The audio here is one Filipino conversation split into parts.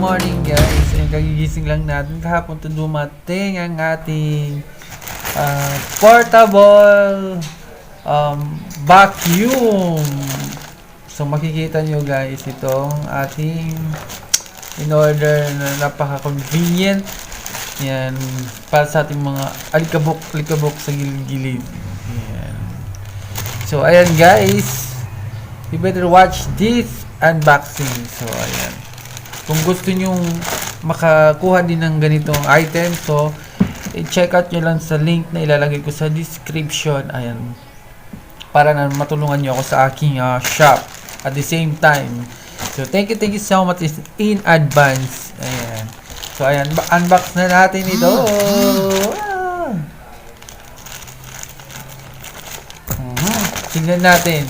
morning guys. Ayun, kagigising lang natin. Kahapon to dumating ang ating portable vacuum. So makikita nyo guys itong ating in order na napaka-convenient. Yan, para sa ating mga alikabok sa gilid-gilid. Yan. So ayan guys, you better watch this unboxing. So ayan, kung gusto nyong makakuha din ng ganitong item, so i-check out nyo lang sa link na ilalagay ko sa description. Ayan, para na matulungan nyo ako sa aking shop at the same time. So thank you so much in advance. Ayan, so ayan, unbox na natin ito. Tingnan natin.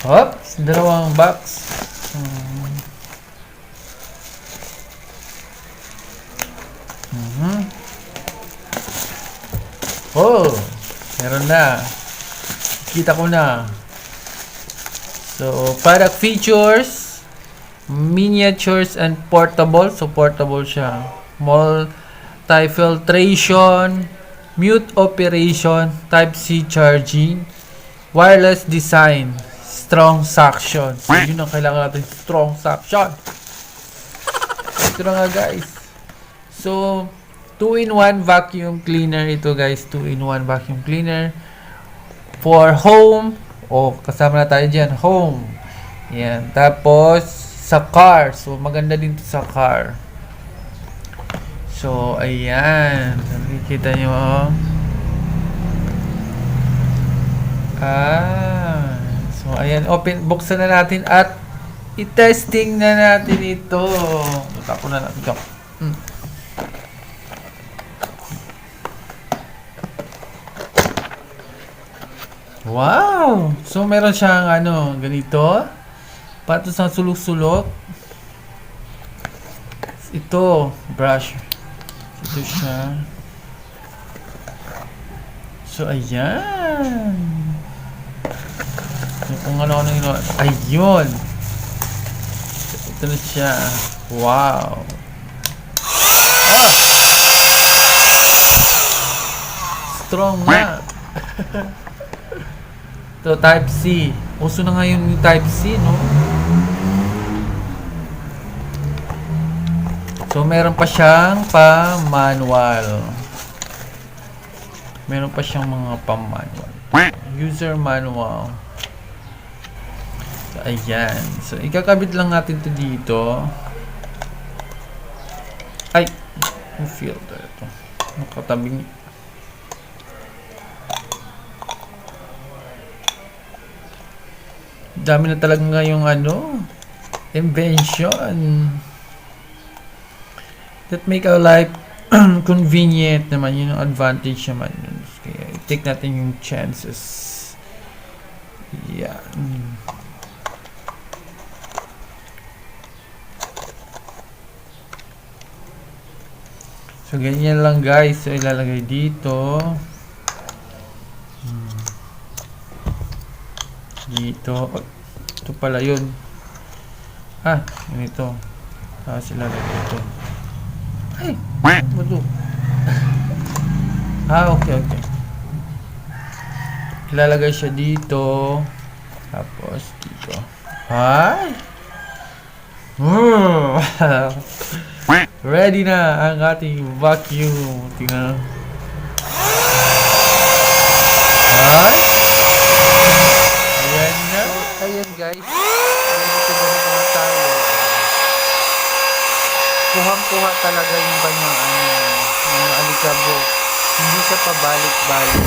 Oops, dalawang box. Oh, meron na. Kita ko na. So, product features, miniatures and portable. So, portable siya. Multi-filtration, mute operation, Type-C charging, wireless design, strong suction. So, yun ang kailangan natin, strong suction. Ito na nga guys. So, 2-in-1 vacuum cleaner ito guys. 2-in-1 vacuum cleaner for home. O, kasama na tayo dyan, home. Yan. Tapos, sa car. So, maganda din to sa car. So, ayan. Nakikita nyo. So, ayan. Buksan na natin at i-testing na natin ito. Tapo na natin ito. Wow! So, meron siyang ganito. Pato sa sulok-sulok. Ito, brush. Ito siya. So, ayan. Kung ano yun. Ayun. So, ito na siya. Wow. Strong na. Ito, Type-C. Uso na ngayon yung Type-C, no? So, meron pa siyang pa-manual. Meron pa siyang mga pa-manual. User manual. So, ayan. So, ikakabit lang natin ito dito. Ay! Yung filter ito. Nakatabing. Dami na talaga ngayong invention that make our life convenient naman. Yun ang advantage naman yun. Kaya i-take natin yung chances. Yeah. So ganyan lang guys. So ilalagay dito. Dito. Ito pala yun. Ganito. Tapos ilalagay dito. Ay! Mado. Okay. Ilalagay siya dito. Tapos dito. Ay! Ready na ang ating vacuum. Tingnan. Ay! Ayan na. Ayan guys. Ito ba naman tayo? Kuhang-kuha talaga yung kanyang mga alikabok. Hindi siya pabalik-balik.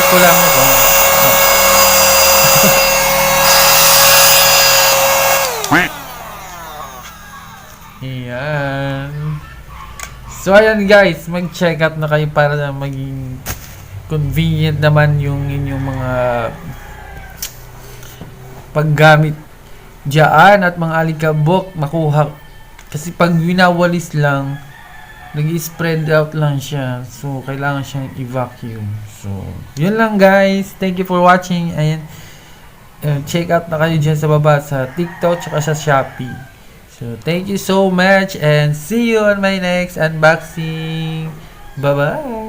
ko lang ito. Ayan. So, ayan guys, mag-check out na kayo para na maging convenient naman yung inyong mga paggamit dyan at mga alikabok makuha. Kasi pag winawalis lang, nag-spread out lang siya. So, kailangan siyang i-vacuum. So, yun lang guys. Thank you for watching. Ayan. Check out na kayo dyan sa baba sa TikTok tsaka sa Shopee. So, thank you so much and see you on my next unboxing. Bye-bye!